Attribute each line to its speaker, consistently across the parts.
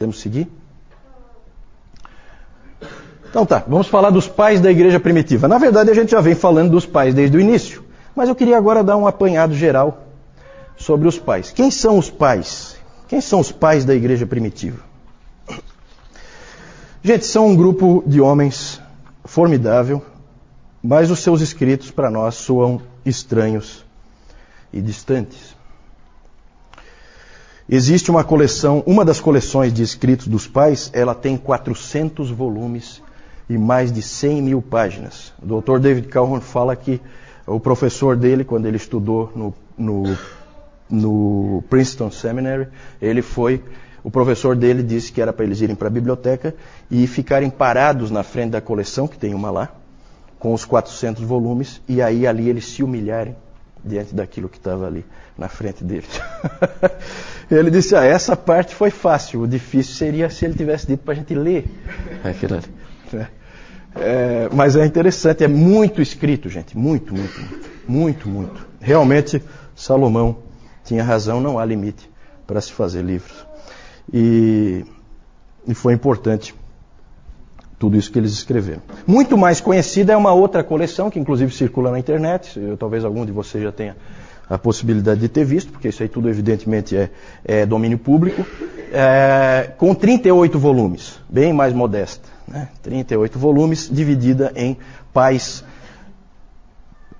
Speaker 1: Podemos seguir? Então tá, vamos falar dos pais da igreja primitiva. Na verdade, a gente já vem falando dos pais desde o início, mas eu queria agora dar um apanhado geral sobre os pais. Quem são os pais? Quem são os pais da igreja primitiva? Gente, são um grupo de homens formidável, mas os seus escritos para nós soam estranhos e distantes. Existe uma coleção, uma das coleções de escritos dos pais, ela tem 400 volumes e mais de 100 mil páginas. O Dr. David Calhoun fala que o professor dele, quando ele estudou no Princeton Seminary, o professor dele disse que era para eles irem para a biblioteca e ficarem parados na frente da coleção, que tem uma lá, com os 400 volumes, e aí ali eles se humilharem diante daquilo que estava ali na frente deles. Ele disse, essa parte foi fácil, o difícil seria se ele tivesse dito para a gente ler aquilo ali. Mas é interessante, é muito escrito, gente, muito. Realmente, Salomão tinha razão, não há limite para se fazer livros. E foi importante tudo isso que eles escreveram. Muito mais conhecida é uma outra coleção, que inclusive circula na internet, talvez algum de vocês já tenha a possibilidade de ter visto, porque isso aí tudo evidentemente é domínio público, com 38 volumes, bem mais modesta, né? 38 volumes, dividida em pais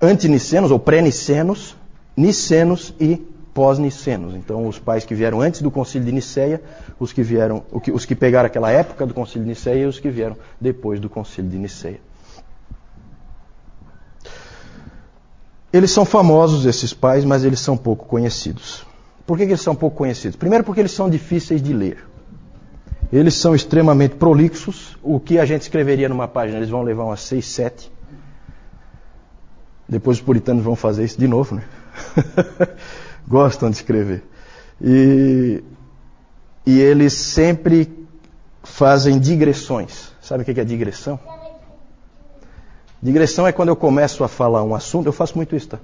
Speaker 1: antinicenos ou pré-nicenos, nicenos e pós-nicenos. Então, os pais que vieram antes do Concílio de Niceia, os que pegaram aquela época do Concílio de Niceia e os que vieram depois do Concílio de Niceia. Eles são famosos, esses pais, mas eles são pouco conhecidos. Por que eles são pouco conhecidos? Primeiro porque eles são difíceis de ler. Eles são extremamente prolixos. O que a gente escreveria numa página, eles vão levar umas 6, 7. Depois os puritanos vão fazer isso de novo, né? Gostam de escrever. E eles sempre fazem digressões. Sabe o que é digressão? Digressão é quando eu começo a falar um assunto, eu faço muito isso, tá?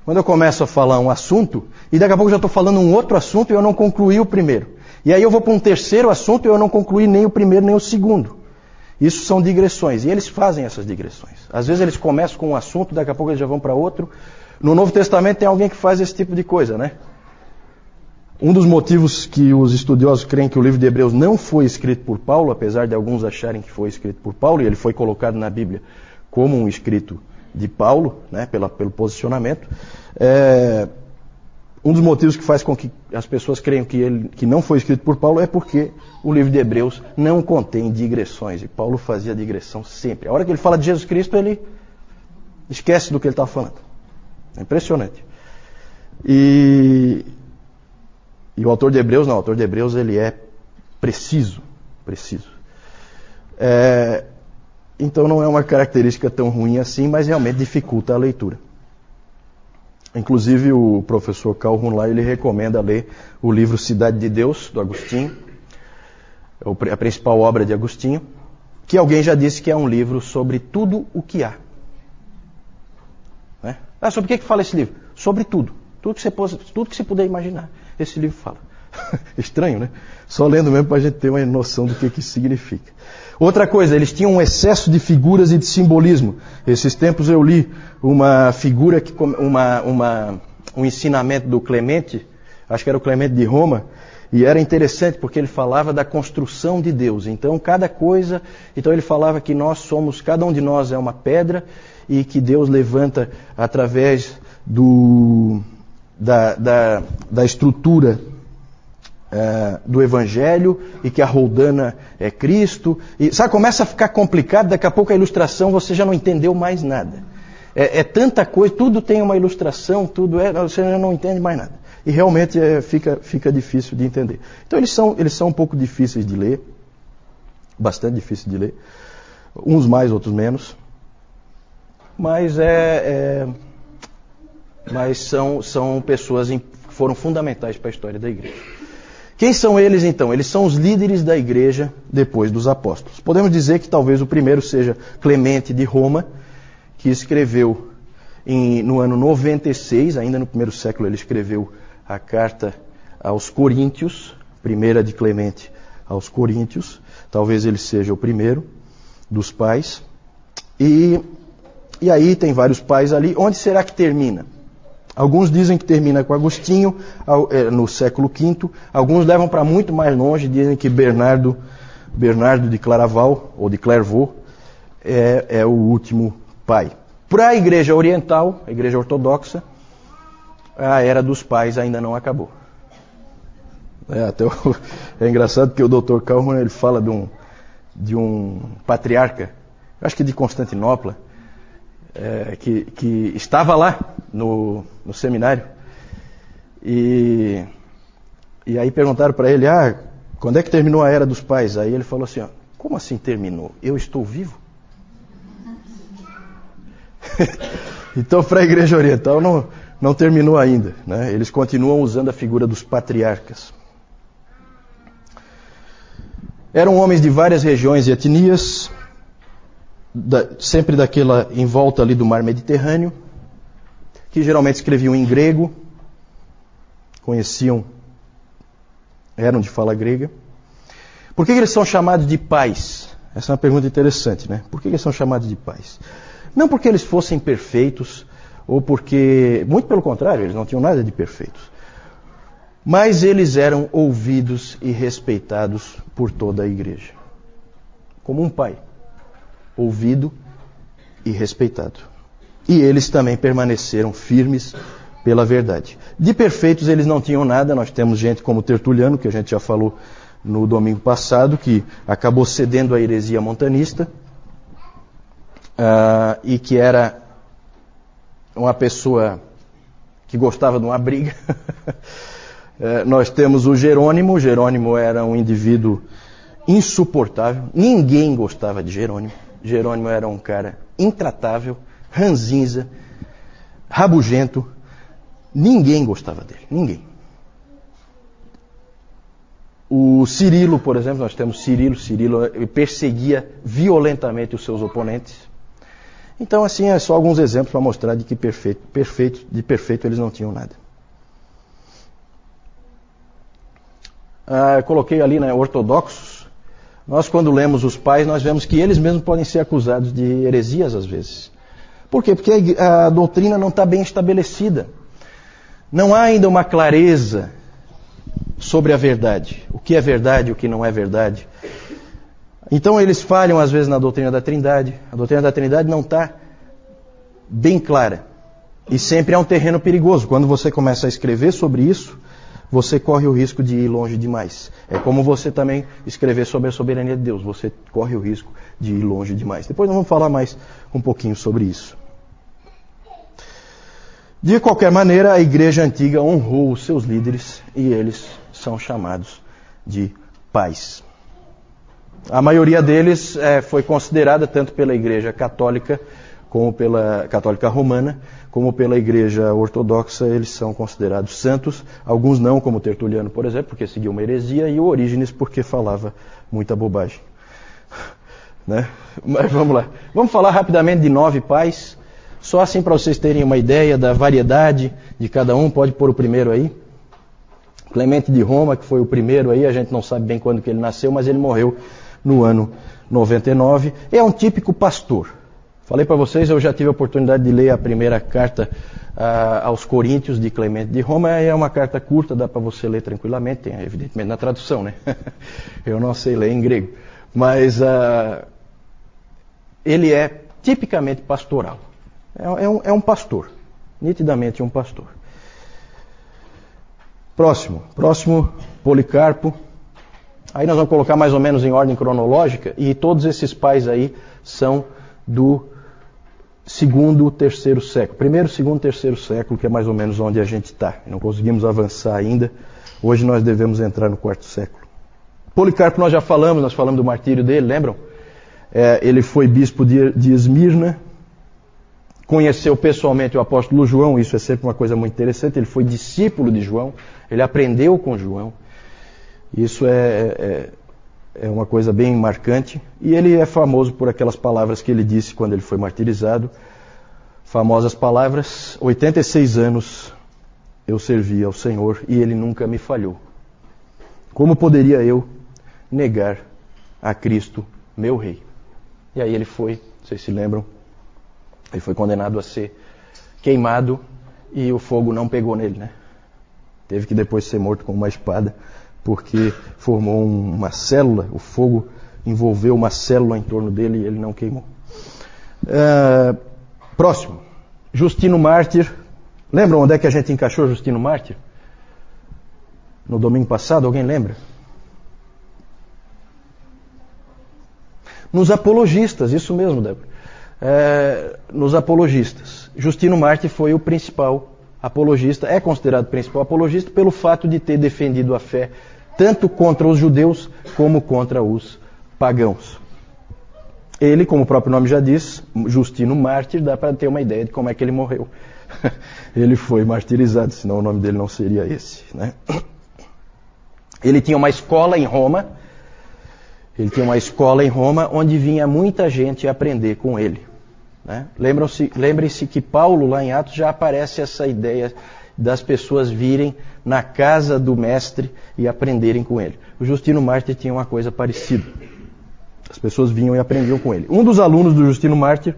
Speaker 1: Quando eu começo a falar um assunto, e daqui a pouco eu já estou falando um outro assunto e eu não concluí o primeiro. E aí eu vou para um terceiro assunto e eu não concluí nem o primeiro nem o segundo. Isso são digressões, e eles fazem essas digressões. Às vezes eles começam com um assunto, daqui a pouco eles já vão para outro. No Novo Testamento tem alguém que faz esse tipo de coisa, né? Um dos motivos que os estudiosos creem que o livro de Hebreus não foi escrito por Paulo, apesar de alguns acharem que foi escrito por Paulo, e ele foi colocado na Bíblia como um escrito de Paulo, né, pelo posicionamento, um dos motivos que faz com que as pessoas creiam que não foi escrito por Paulo é porque o livro de Hebreus não contém digressões, e Paulo fazia digressão sempre. A hora que ele fala de Jesus Cristo, ele esquece do que ele está falando. É impressionante. E o autor de Hebreus, não, o autor de Hebreus ele é preciso. Então não é uma característica tão ruim assim, mas realmente dificulta a leitura. Inclusive o professor Calhoun lá, ele recomenda ler o livro Cidade de Deus, do Agostinho, a principal obra de Agostinho, que alguém já disse que é um livro sobre tudo o que há. Né? Sobre o que fala esse livro? Sobre tudo. Tudo que você puder imaginar, esse livro fala. Estranho, né? Só lendo mesmo para a gente ter uma noção do que isso significa. Outra coisa, eles tinham um excesso de figuras e de simbolismo. Esses tempos eu li uma figura, um ensinamento do Clemente, acho que era o Clemente de Roma, e era interessante porque ele falava da construção de Deus. Então ele falava que cada um de nós é uma pedra e que Deus levanta através da estrutura do Evangelho, e que a roldana é Cristo. E começa a ficar complicado, daqui a pouco a ilustração você já não entendeu mais nada. É tanta coisa, tudo tem uma ilustração, você já não entende mais nada. E realmente fica difícil de entender. Então eles são um pouco difíceis de ler, bastante difíceis de ler, uns mais, outros menos. Mas são pessoas que foram fundamentais para a história da igreja. Quem são eles então? Eles são os líderes da igreja depois dos apóstolos. Podemos dizer que talvez o primeiro seja Clemente de Roma, que escreveu no ano 96, ainda no primeiro século ele escreveu a carta aos Coríntios, primeira de Clemente aos Coríntios. Talvez ele seja o primeiro dos pais. E aí tem vários pais ali. Onde será que termina? Alguns dizem que termina com Agostinho, no século V. Alguns levam para muito mais longe, dizem que Bernardo de Claraval, ou de Clairvaux, é o último pai. Para a Igreja Oriental, a Igreja Ortodoxa, a Era dos Pais ainda não acabou. É engraçado porque o Dr. Kaufmann, ele fala de um patriarca, acho que de Constantinopla, que estava lá no seminário. E aí perguntaram para ele, quando é que terminou a Era dos Pais? Aí ele falou assim, como assim terminou? Eu estou vivo? Então, para a Igreja Oriental não terminou ainda, né? Eles continuam usando a figura dos patriarcas. Eram homens de várias regiões e etnias, sempre daquela em volta ali do mar Mediterrâneo, que geralmente escreviam em grego, eram de fala grega. Por que eles são chamados de pais? Essa é uma pergunta interessante, né? Por que eles são chamados de pais? Não porque eles fossem perfeitos, ou porque, muito pelo contrário, eles não tinham nada de perfeitos. Mas eles eram ouvidos e respeitados por toda a igreja. Como um pai, ouvido e respeitado. E eles também permaneceram firmes pela verdade. De perfeitos eles não tinham nada. Nós temos gente como Tertuliano, que a gente já falou no domingo passado, que acabou cedendo à heresia montanista, e que era uma pessoa que gostava de uma briga. Nós temos o Jerônimo. Jerônimo era um indivíduo insuportável. Ninguém gostava de Jerônimo. Jerônimo era um cara intratável, ranzinza, rabugento. Ninguém gostava dele. Ninguém. O Cirilo, por exemplo, nós temos Cirilo. Cirilo perseguia violentamente os seus oponentes. Então, assim, é só alguns exemplos para mostrar de que de perfeito eles não tinham nada. Coloquei ali, né, ortodoxos. Nós, quando lemos os pais, nós vemos que eles mesmos podem ser acusados de heresias às vezes. Por quê? Porque a doutrina não está bem estabelecida. Não há ainda uma clareza sobre a verdade. O que é verdade e o que não é verdade. Então eles falham às vezes na doutrina da Trindade. A doutrina da Trindade não está bem clara. E sempre é um terreno perigoso. Quando você começa a escrever sobre isso, você corre o risco de ir longe demais. É como você também escrever sobre a soberania de Deus. Você corre o risco de ir longe demais. Depois nós vamos falar mais um pouquinho sobre isso. De qualquer maneira, a igreja antiga honrou os seus líderes e eles são chamados de pais. A maioria deles foi considerada tanto pela igreja católica, como pela católica romana, como pela igreja ortodoxa. Eles são considerados santos. Alguns não, como Tertuliano, por exemplo, porque seguia uma heresia, e o Orígenes, porque falava muita bobagem. Né? Mas vamos lá. Vamos falar rapidamente de 9 pais, só assim para vocês terem uma ideia da variedade de cada um. Pode pôr o primeiro aí. Clemente de Roma, que foi o primeiro aí, a gente não sabe bem quando que ele nasceu, mas ele morreu no ano 99. É um típico pastor. Falei para vocês, eu já tive a oportunidade de ler a primeira carta aos Coríntios de Clemente de Roma. É uma carta curta, dá para você ler tranquilamente, tem evidentemente na tradução, né? Eu não sei ler em grego. Mas ele é tipicamente pastoral. É um pastor, nitidamente um pastor. Próximo, Policarpo. Aí nós vamos colocar mais ou menos em ordem cronológica, e todos esses pais aí são do 2º, 3º século. 1º, 2º, 3º século, que é mais ou menos onde a gente está. Não conseguimos avançar ainda. Hoje nós devemos entrar no 4º século. Policarpo nós já falamos, nós falamos do martírio dele, lembram? Ele foi bispo de Esmirna, conheceu pessoalmente o apóstolo João, isso é sempre uma coisa muito interessante. Ele foi discípulo de João, ele aprendeu com João. Isso é uma coisa bem marcante. E ele é famoso por aquelas palavras que ele disse quando ele foi martirizado. Famosas palavras: 86 anos eu servi ao Senhor e Ele nunca me falhou. Como poderia eu negar a Cristo, meu rei. E aí ele foi, vocês se lembram, ele foi condenado a ser queimado e o fogo não pegou nele, né? Teve que depois ser morto com uma espada, porque formou uma célula, o fogo envolveu uma célula em torno dele e ele não queimou. Próximo, Justino Mártir. Lembram onde é que a gente encaixou Justino Mártir? No domingo passado, alguém lembra? Nos apologistas, isso mesmo, Débora. Nos apologistas. Justino Mártir foi o principal apologista, é considerado o principal apologista pelo fato de ter defendido a fé tanto contra os judeus como contra os pagãos. Ele, como o próprio nome já diz, Justino Mártir, dá para ter uma ideia de como é que ele morreu. Ele foi martirizado, senão o nome dele não seria esse, né? Ele tinha uma escola em Roma. Onde vinha muita gente aprender com ele, né? Lembrem-se que Paulo, lá em Atos, já aparece essa ideia das pessoas virem na casa do mestre e aprenderem com ele. O Justino Mártir tinha uma coisa parecida. As pessoas vinham e aprendiam com ele. Um dos alunos do Justino Mártir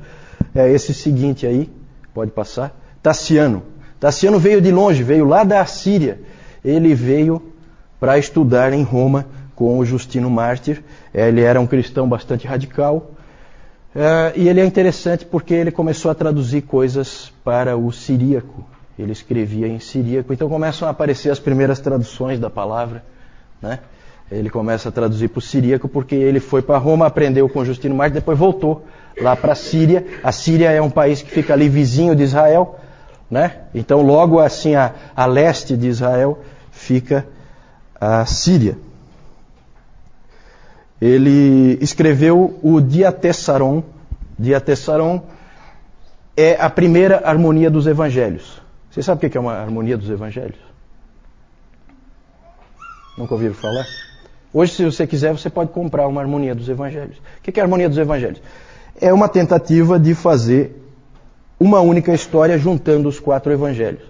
Speaker 1: é esse seguinte aí, pode passar, Tassiano. Tassiano veio de longe, veio lá da Síria. Ele veio para estudar em Roma com o Justino Mártir. Ele era um cristão bastante radical. E ele é interessante porque ele começou a traduzir coisas para o siríaco. Ele escrevia em siríaco. Então começam a aparecer as primeiras traduções da palavra, né? Ele começa a traduzir para o siríaco porque ele foi para Roma, aprendeu com Justino Mártir, depois voltou lá para a Síria. A Síria é um país que fica ali vizinho de Israel, né? Então logo assim a leste de Israel fica a Síria. Ele escreveu o Diatessaron. Diatessaron é a primeira harmonia dos evangelhos. Você sabe o que é uma harmonia dos evangelhos? Nunca ouviram falar? Hoje, se você quiser, você pode comprar uma harmonia dos evangelhos. O que é a harmonia dos evangelhos? É uma tentativa de fazer uma única história juntando os 4 evangelhos.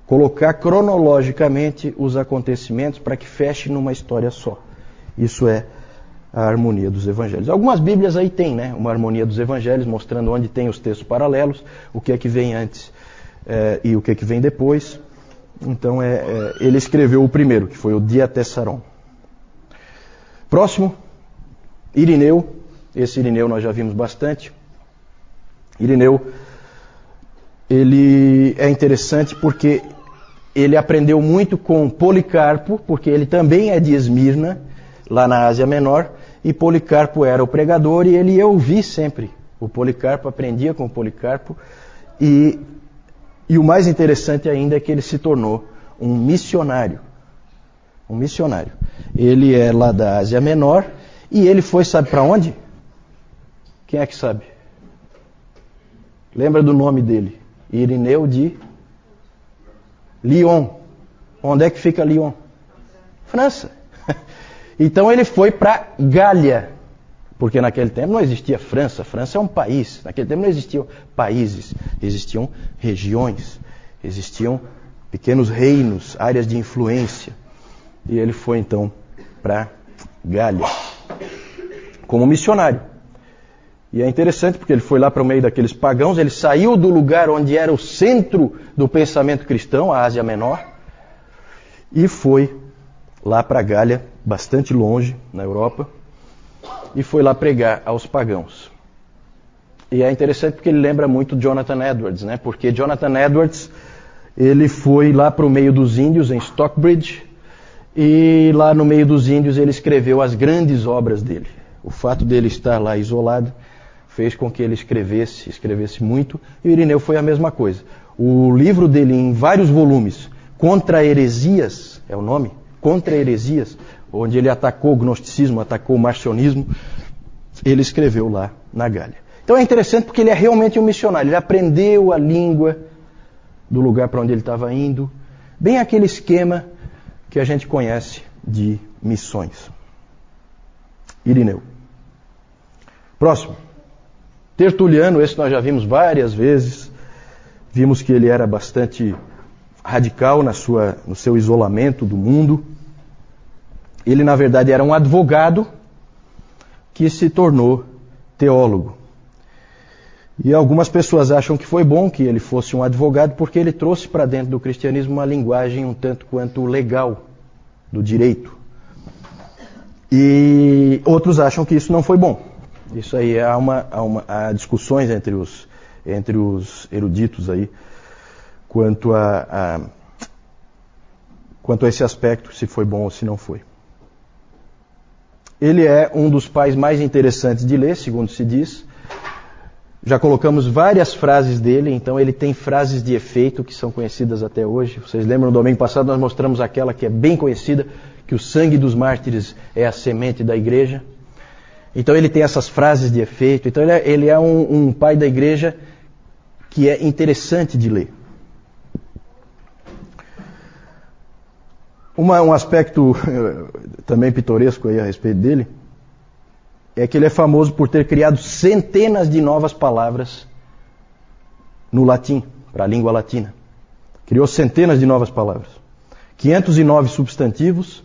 Speaker 1: Colocar cronologicamente os acontecimentos para que feche numa história só. Isso é a harmonia dos evangelhos. Algumas bíblias aí tem, né? Uma harmonia dos evangelhos, mostrando onde tem os textos paralelos, o que é que vem antes e o que é que vem depois. Então ele escreveu o primeiro, que foi o Diatessaron. Próximo, Irineu. Esse Irineu nós já vimos bastante. Irineu, ele é interessante porque ele aprendeu muito com Policarpo, porque ele também é de Esmirna, lá na Ásia Menor, e Policarpo era o pregador e ele ia ouvir sempre o Policarpo, aprendia com o Policarpo, e o mais interessante ainda é que ele se tornou um missionário. Um missionário. Ele é lá da Ásia Menor e ele foi, sabe para onde? Quem é que sabe? Lembra do nome dele? Irineu de Lyon. Onde é que fica Lyon? França. Então ele foi para Gália, porque naquele tempo não existia França. França é um país. Naquele tempo não existiam países, existiam regiões, existiam pequenos reinos, áreas de influência. E ele foi então para Gália como missionário. E é interessante porque ele foi lá para o meio daqueles pagãos, ele saiu do lugar onde era o centro do pensamento cristão, a Ásia Menor, e foi lá para Gália, bastante longe, na Europa, e foi lá pregar aos pagãos. E é interessante porque ele lembra muito Jonathan Edwards, né? Porque Jonathan Edwards, ele foi lá para o meio dos índios, em Stockbridge, e lá no meio dos índios ele escreveu as grandes obras dele. O fato dele estar lá isolado fez com que ele escrevesse muito, e o Irineu foi a mesma coisa. O livro dele, em vários volumes, Contra Heresias, é o nome? Contra Heresias, onde ele atacou o gnosticismo, atacou o marcionismo, ele escreveu lá na Gália. Então é interessante porque ele é realmente um missionário, ele aprendeu a língua do lugar para onde ele estava indo, bem aquele esquema que a gente conhece de missões. Irineu. Próximo. Tertuliano, esse nós já vimos várias vezes. Vimos que ele era bastante radical no seu isolamento do mundo. Ele, na verdade, era um advogado que se tornou teólogo. E algumas pessoas acham que foi bom que ele fosse um advogado porque ele trouxe para dentro do cristianismo uma linguagem um tanto quanto legal do direito. E outros acham que isso não foi bom. Isso aí há discussões entre os eruditos aí quanto a esse aspecto, se foi bom ou se não foi. Ele é um dos pais mais interessantes de ler, segundo se diz. Já colocamos várias frases dele, então ele tem frases de efeito que são conhecidas até hoje. Vocês lembram, no domingo passado nós mostramos aquela que é bem conhecida, que o sangue dos mártires é a semente da igreja. Então ele tem essas frases de efeito. Então ele é um pai da igreja que é interessante de ler. Um aspecto também pitoresco aí a respeito dele é que ele é famoso por ter criado centenas de novas palavras no latim, para a língua latina. Criou centenas de novas palavras. 509 substantivos,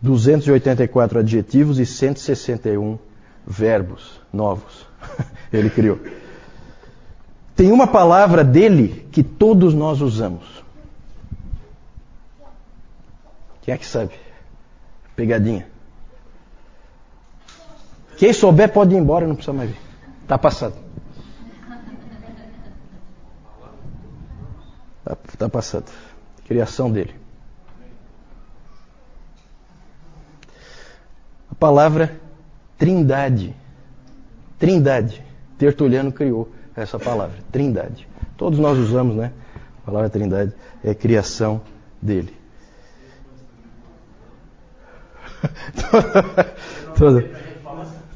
Speaker 1: 284 adjetivos e 161 verbos novos. Ele criou. Tem uma palavra dele que todos nós usamos. Quem é que sabe? Pegadinha. Quem souber pode ir embora, não precisa mais vir. Está passado. Está passado. Criação dele. A palavra trindade. Trindade. Tertuliano criou essa palavra. Trindade. Todos nós usamos, né? A palavra trindade é criação dele.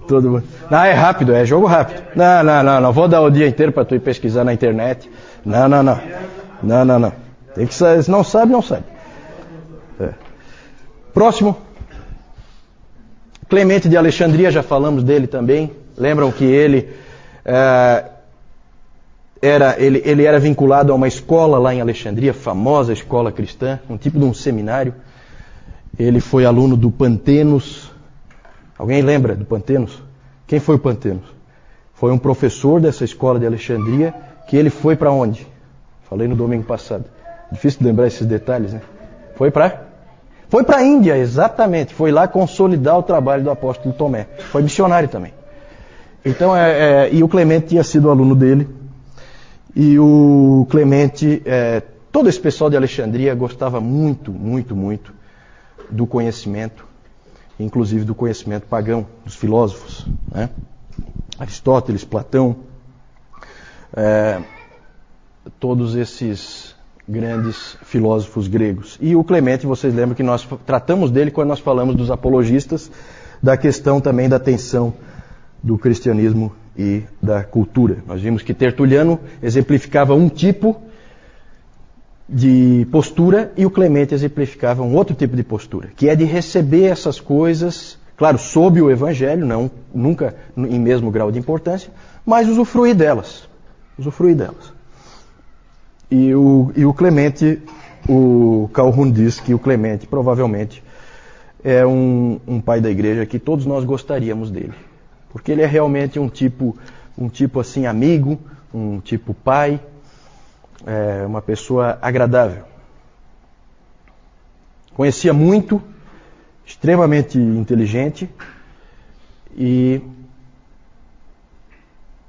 Speaker 1: Todo mundo. Não, é rápido, é jogo rápido. Não vou dar o dia inteiro para tu ir pesquisar na internet. Não. Tem que saber, se não sabe, não sabe. É. Próximo. Clemente de Alexandria, já falamos dele também. Lembram que ele era vinculado a uma escola lá em Alexandria, famosa escola cristã, um tipo de um seminário. Ele foi aluno do Pantenos. Alguém lembra do Pantenos? Quem foi o Pantenos? Foi um professor dessa escola de Alexandria que ele foi para onde? Falei no domingo passado. Difícil de lembrar esses detalhes, né? Foi para a Índia, exatamente. Foi lá consolidar o trabalho do apóstolo Tomé. Foi missionário também. Então, e o Clemente tinha sido aluno dele. E o Clemente, todo esse pessoal de Alexandria gostava muito do conhecimento, inclusive do conhecimento pagão, dos filósofos, né? Aristóteles, Platão, todos esses grandes filósofos gregos. E o Clemente, vocês lembram que nós tratamos dele quando nós falamos dos apologistas, da questão também da tensão do cristianismo e da cultura. Nós vimos que Tertuliano exemplificava um tipo de postura e o Clemente exemplificava um outro tipo de postura, que é de receber essas coisas, claro, sob o Evangelho, nunca em mesmo grau de importância, mas usufruir delas. E o Clemente, o Calhoun diz que o Clemente provavelmente é um pai da igreja que todos nós gostaríamos dele, porque ele é realmente um tipo assim amigo, um tipo pai, uma pessoa agradável. Conhecia muito, extremamente inteligente e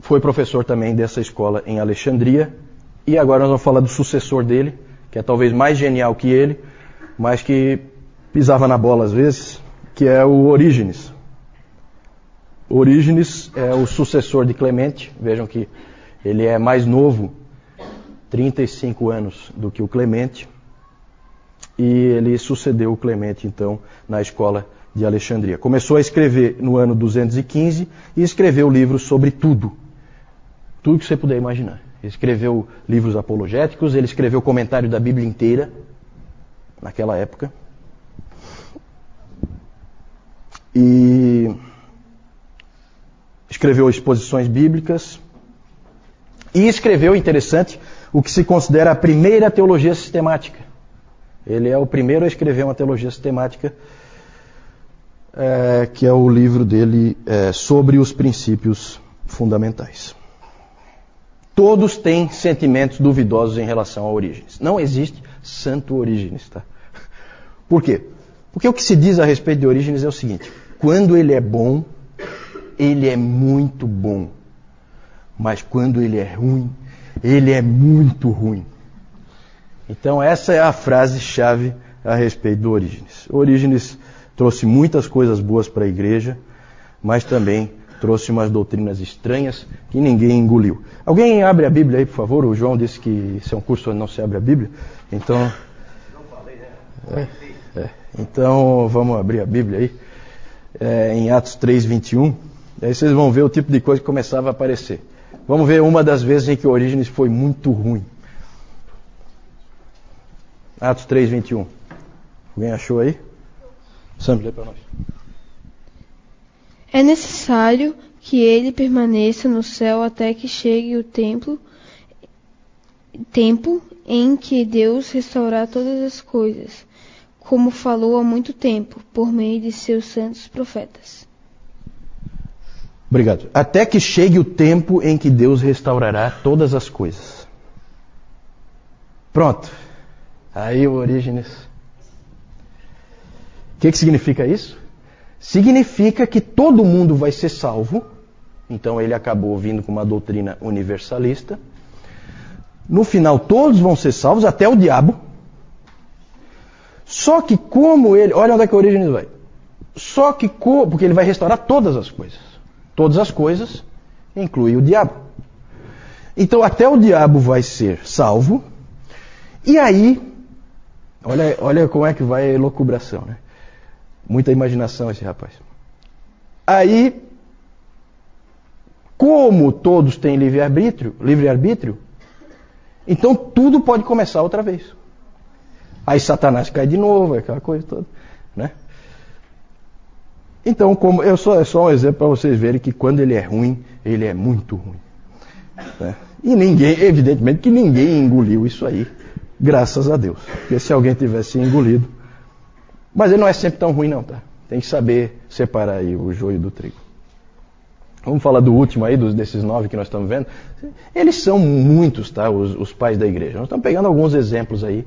Speaker 1: foi professor também dessa escola em Alexandria. E agora nós vamos falar do sucessor dele, que é talvez mais genial que ele, mas que pisava na bola às vezes, que é o Orígenes. Orígenes é o sucessor de Clemente. Vejam que ele é mais novo, 35 anos do que o Clemente, e ele sucedeu o Clemente, então, na escola de Alexandria. Começou a escrever no ano 215 e escreveu livros sobre tudo que você puder imaginar. Ele escreveu livros apologéticos, ele escreveu comentário da Bíblia inteira, naquela época, e escreveu exposições bíblicas, e escreveu, interessante, o que se considera a primeira teologia sistemática. Ele é o primeiro a escrever uma teologia sistemática que é o livro dele sobre os princípios fundamentais. Todos têm sentimentos duvidosos em relação a Orígenes. Não existe santo Orígenes, tá? Por quê? Porque o que se diz a respeito de Orígenes é o seguinte: quando ele é bom, ele é muito bom. Mas quando ele é ruim, ele é muito ruim. Então essa é a frase-chave a respeito do Orígenes. Orígenes trouxe muitas coisas boas para a igreja, mas também trouxe umas doutrinas estranhas que ninguém engoliu. Alguém abre a Bíblia aí, por favor? O João disse que isso é um curso onde não se abre a Bíblia. Então,
Speaker 2: não falei, né?
Speaker 1: Então vamos abrir a Bíblia aí, em Atos 3:21. Aí vocês vão ver o tipo de coisa que começava a aparecer. Vamos ver uma das vezes em que Orígenes foi muito ruim. Atos 3:21. Alguém achou aí? Sam, lê para nós.
Speaker 3: É necessário que ele permaneça no céu até que chegue o tempo em que Deus restaurará todas as coisas, como falou há muito tempo, por meio de seus santos profetas.
Speaker 1: Obrigado. Até que chegue o tempo em que Deus restaurará todas as coisas. Pronto. Aí o Orígenes. O que significa isso? Significa que todo mundo vai ser salvo. Então ele acabou vindo com uma doutrina universalista. No final todos vão ser salvos, até o diabo. Só que como ele... Olha onde é que o Orígenes vai. Só que porque ele vai restaurar todas as coisas. Todas as coisas, inclui o diabo. Então até o diabo vai ser salvo. E aí, olha como é que vai a elucubração, né? Muita imaginação esse rapaz. Aí, como todos têm livre-arbítrio, então tudo pode começar outra vez. Aí Satanás cai de novo, aquela coisa toda, né? Então, é só um exemplo para vocês verem que quando ele é ruim, ele é muito ruim. Né? E evidentemente que ninguém engoliu isso aí, graças a Deus. Porque se alguém tivesse engolido... Mas ele não é sempre tão ruim não, tá? Tem que saber separar aí o joio do trigo. Vamos falar do último aí, desses 9 que nós estamos vendo. Eles são muitos, tá? Os pais da igreja. Nós estamos pegando alguns exemplos aí,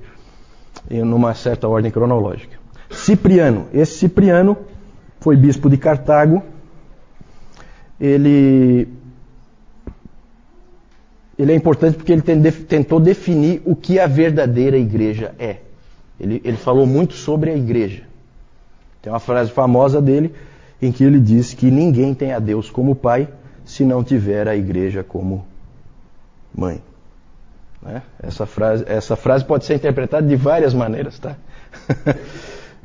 Speaker 1: numa certa ordem cronológica. Cipriano. Esse Cipriano foi bispo de Cartago. Ele é importante porque ele tentou definir o que a verdadeira igreja é. Ele falou muito sobre a igreja. Tem uma frase famosa dele em que ele diz que ninguém tem a Deus como pai se não tiver a igreja como mãe. Né? Essa frase pode ser interpretada de várias maneiras, tá?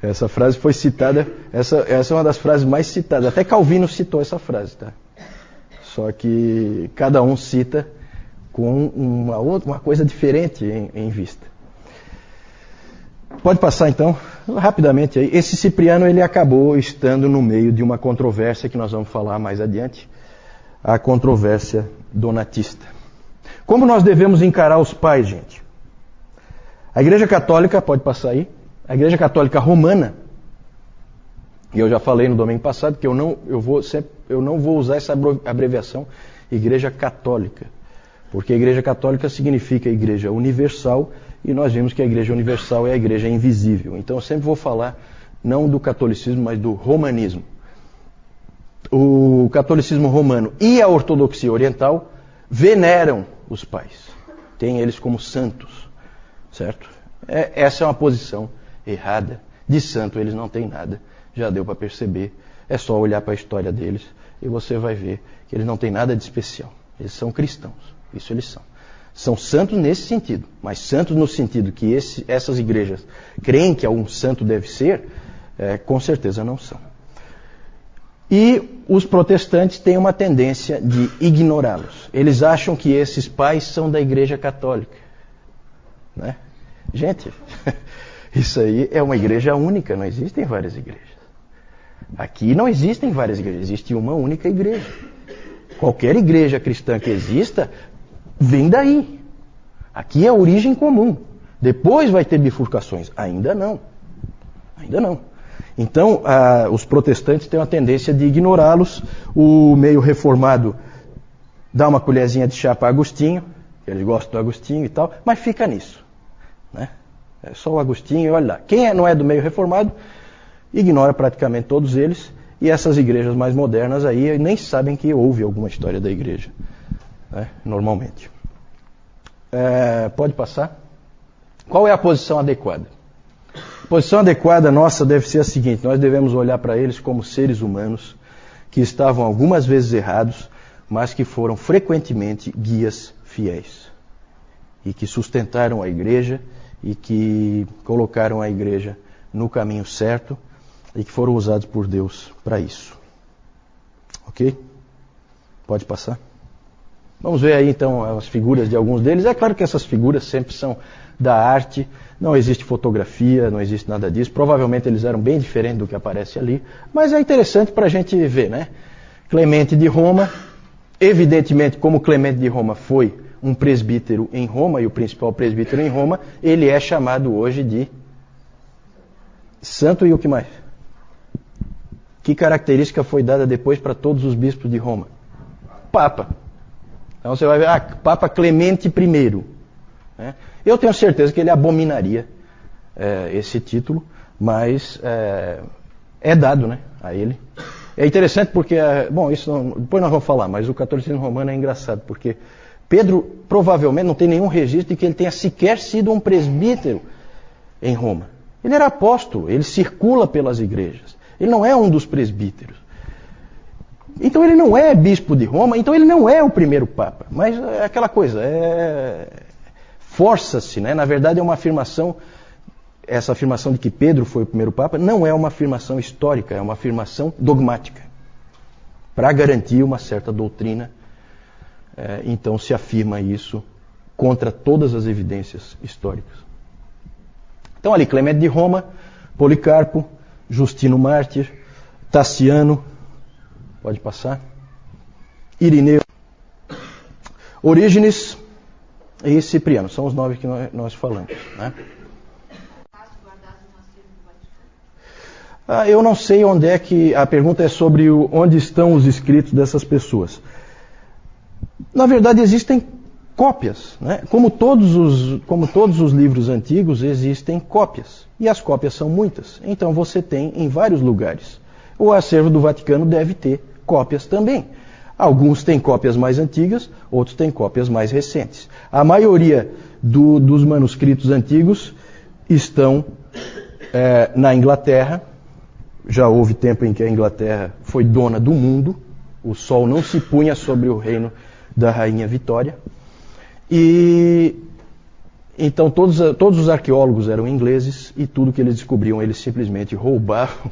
Speaker 1: Essa frase foi citada, essa é uma das frases mais citadas. Até Calvino citou essa frase, tá? Só que cada um cita com uma coisa diferente em vista. Pode passar então, rapidamente aí. Esse Cipriano ele acabou estando no meio de uma controvérsia que nós vamos falar mais adiante, a controvérsia donatista. Como nós devemos encarar os pais, gente? A Igreja Católica, pode passar aí, a Igreja Católica Romana, e eu já falei no domingo passado que eu não vou usar essa abreviação Igreja Católica, porque a Igreja Católica significa Igreja Universal, e nós vimos que a Igreja Universal é a Igreja invisível. Então eu sempre vou falar não do catolicismo, mas do romanismo. O catolicismo romano e a ortodoxia oriental veneram os pais. Tem eles como santos, certo? Essa é uma posição errada. De santo eles não têm nada. Já deu para perceber. É só olhar para a história deles e você vai ver que eles não têm nada de especial. Eles são cristãos. Isso eles são. São santos nesse sentido, mas santos no sentido que essas igrejas creem que algum santo deve ser, com certeza não são. E os protestantes têm uma tendência de ignorá-los. Eles acham que esses pais são da Igreja Católica. Né? Gente, isso aí é uma igreja única, não existem várias igrejas. Aqui não existem várias igrejas, existe uma única igreja. Qualquer igreja cristã que exista, vem daí. Aqui é a origem comum. Depois vai ter bifurcações. Ainda não. Ainda não. Então, os protestantes têm uma tendência de ignorá-los. O meio reformado dá uma colherzinha de chá para Agostinho, eles gostam do Agostinho e tal, mas fica nisso, né? É só o Agostinho e olha lá. Quem não é do meio reformado, ignora praticamente todos eles, e essas igrejas mais modernas aí nem sabem que houve alguma história da igreja, né? Normalmente. Pode passar? Qual é a posição adequada? A posição adequada nossa deve ser a seguinte: nós devemos olhar para eles como seres humanos que estavam algumas vezes errados, mas que foram frequentemente guias fiéis e que sustentaram a igreja e que colocaram a igreja no caminho certo e que foram usados por Deus para isso. Ok? Pode passar? Vamos ver aí então as figuras de alguns deles. É claro que essas figuras sempre são da arte, não existe fotografia, não existe nada disso. Provavelmente eles eram bem diferentes do que aparece ali, mas é interessante para a gente ver, né? Clemente de Roma, evidentemente, como Clemente de Roma foi um presbítero em Roma, e o principal presbítero em Roma, ele é chamado hoje de santo. E o que mais? Que característica foi dada depois para todos os bispos de Roma? Papa. Então você vai ver, Papa Clemente I. Né? Eu tenho certeza que ele abominaria esse título, mas é dado, né, a ele. É interessante porque, isso depois nós vamos falar, mas o catolicismo romano é engraçado, porque Pedro provavelmente não tem nenhum registro de que ele tenha sequer sido um presbítero em Roma. Ele era apóstolo, ele circula pelas igrejas. Ele não é um dos presbíteros. Então ele não é bispo de Roma, então ele não é o primeiro papa. Mas é aquela coisa, força-se, né? Na verdade é uma afirmação, essa afirmação de que Pedro foi o primeiro papa não é uma afirmação histórica, é uma afirmação dogmática. Para garantir uma certa doutrina, então se afirma isso contra todas as evidências históricas. Então ali, Clemente de Roma, Policarpo, Justino Mártir, Tassiano, pode passar, Irineu, Orígenes e Cipriano, são os 9 que nós falamos, né? Eu não sei onde é que... A pergunta é sobre onde estão os escritos dessas pessoas. Na verdade, existem cópias, né? Como todos os livros antigos, existem cópias. E as cópias são muitas. Então você tem em vários lugares. O acervo do Vaticano deve ter cópias também. Alguns têm cópias mais antigas, outros têm cópias mais recentes. A maioria dos manuscritos antigos estão na Inglaterra. Já houve tempo em que a Inglaterra foi dona do mundo. O sol não se punha sobre o reino da Rainha Vitória. E então todos os arqueólogos eram ingleses e tudo que eles descobriam eles simplesmente roubavam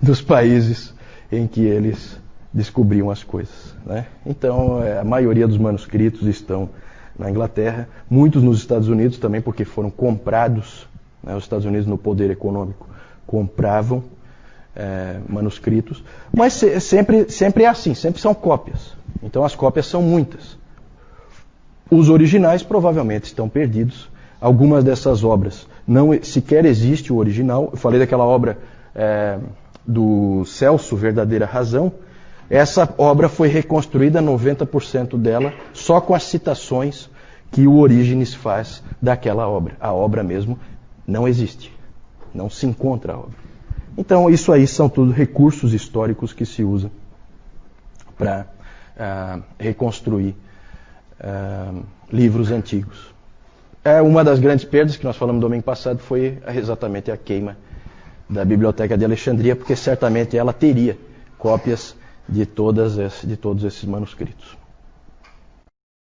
Speaker 1: dos países em que eles descobriam as coisas, né? Então a maioria dos manuscritos estão na Inglaterra, muitos nos Estados Unidos também, porque foram comprados, né? Os Estados Unidos, no poder econômico, compravam manuscritos, mas sempre é assim, sempre são cópias. Então as cópias são muitas. Os originais provavelmente estão perdidos. Algumas dessas obras não sequer existe o original. Eu falei daquela obra do Celso, Verdadeira Razão. Essa obra foi reconstruída, 90% dela, só com as citações que o Orígenes faz daquela obra. A obra mesmo não existe. Não se encontra a obra. Então isso aí são tudo recursos históricos que se usam para reconstruir livros antigos. Uma das grandes perdas que nós falamos domingo passado foi exatamente a queima da Biblioteca de Alexandria, porque certamente ela teria cópias de todos esses manuscritos.